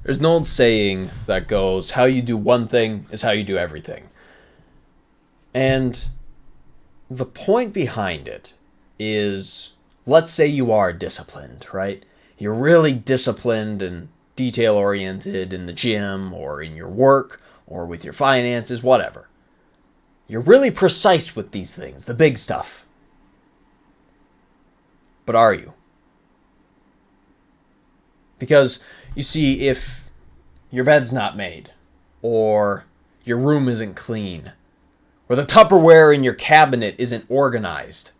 There's an old saying that goes, how you do one thing is how you do everything. And the point behind it is, let's say you are disciplined, right? You're really disciplined and detail-oriented in the gym or in your work or with your finances, whatever. You're really precise with these things, the big stuff. But are you? Because, you see, if your bed's not made, or your room isn't clean, or the Tupperware in your cabinet isn't organized,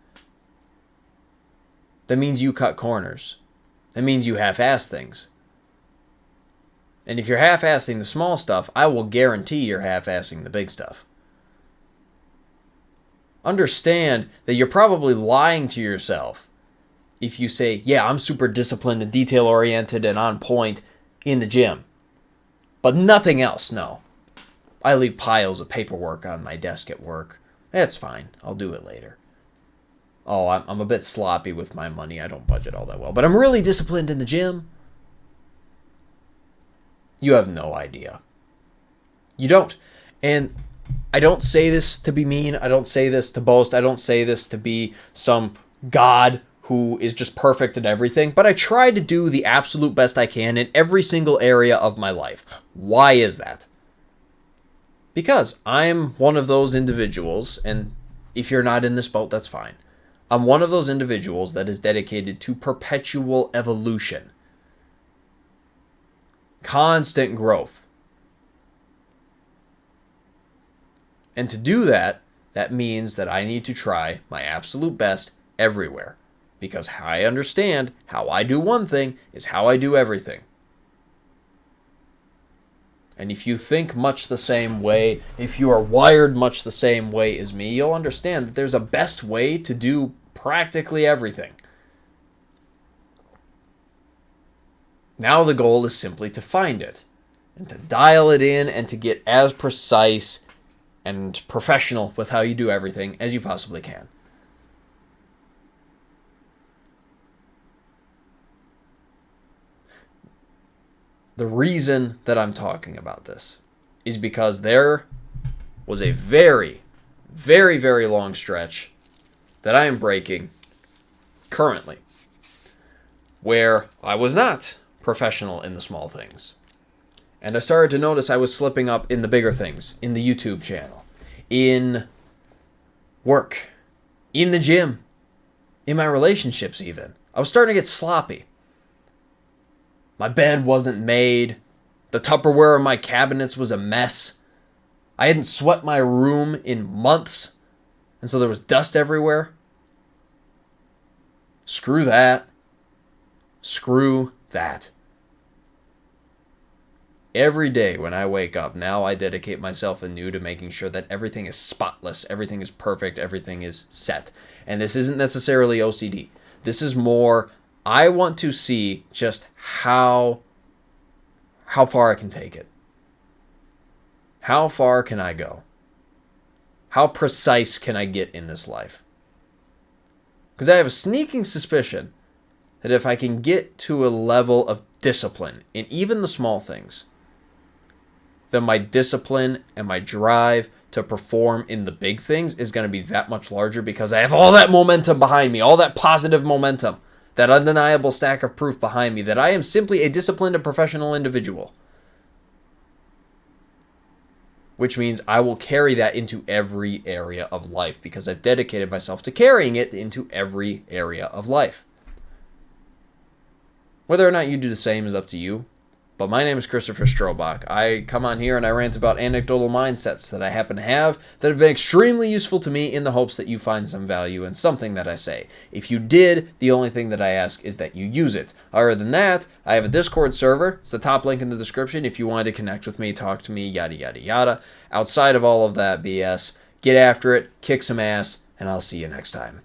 that means you cut corners. That means you half-ass things. And if you're half-assing the small stuff, I will guarantee you're half-assing the big stuff. Understand that you're probably lying to yourself if you say, yeah, I'm super disciplined and detail-oriented and on point in the gym, but nothing else, no. I leave piles of paperwork on my desk at work. That's fine. I'll do it later. Oh, I'm a bit sloppy with my money. I don't budget all that well, but I'm really disciplined in the gym. You have no idea. You don't. And I don't say this to be mean. I don't say this to boast. I don't say this to be some god who is just perfect at everything, but I try to do the absolute best I can in every single area of my life. Why is that? Because I'm one of those individuals, and if you're not in this boat, that's fine. I'm one of those individuals that is dedicated to perpetual evolution. Constant growth. And to do that, that means that I need to try my absolute best everywhere. Because I understand how I do one thing is how I do everything. And if you think much the same way, if you are wired much the same way as me, you'll understand that there's a best way to do practically everything. Now the goal is simply to find it, and to dial it in, and to get as precise and professional with how you do everything as you possibly can. The reason that I'm talking about this is because there was a very, very, very long stretch that I am breaking currently where I was not professional in the small things. And I started to notice I was slipping up in the bigger things, in the YouTube channel, in work, in the gym, in my relationships even. I was starting to get sloppy. My bed wasn't made. The Tupperware in my cabinets was a mess. I hadn't swept my room in months, and so there was dust everywhere. Screw that. Screw that. Every day when I wake up, now I dedicate myself anew to making sure that everything is spotless, everything is perfect, everything is set. And this isn't necessarily OCD. This is more, I want to see just how far I can take it. How far can I go? How precise can I get in this life? Because I have a sneaking suspicion that if I can get to a level of discipline in even the small things, then my discipline and my drive to perform in the big things is going to be that much larger because I have all that momentum behind me, all that positive momentum, that undeniable stack of proof behind me that I am simply a disciplined and professional individual. Which means I will carry that into every area of life because I've dedicated myself to carrying it into every area of life. Whether or not you do the same is up to you. But my name is Christopher Strobach. I come on here and I rant about anecdotal mindsets that I happen to have that have been extremely useful to me in the hopes that you find some value in something that I say. If you did, the only thing that I ask is that you use it. Other than that, I have a Discord server. It's the top link in the description if you wanted to connect with me, talk to me, yada, yada, yada. Outside of all of that BS, get after it, kick some ass, and I'll see you next time.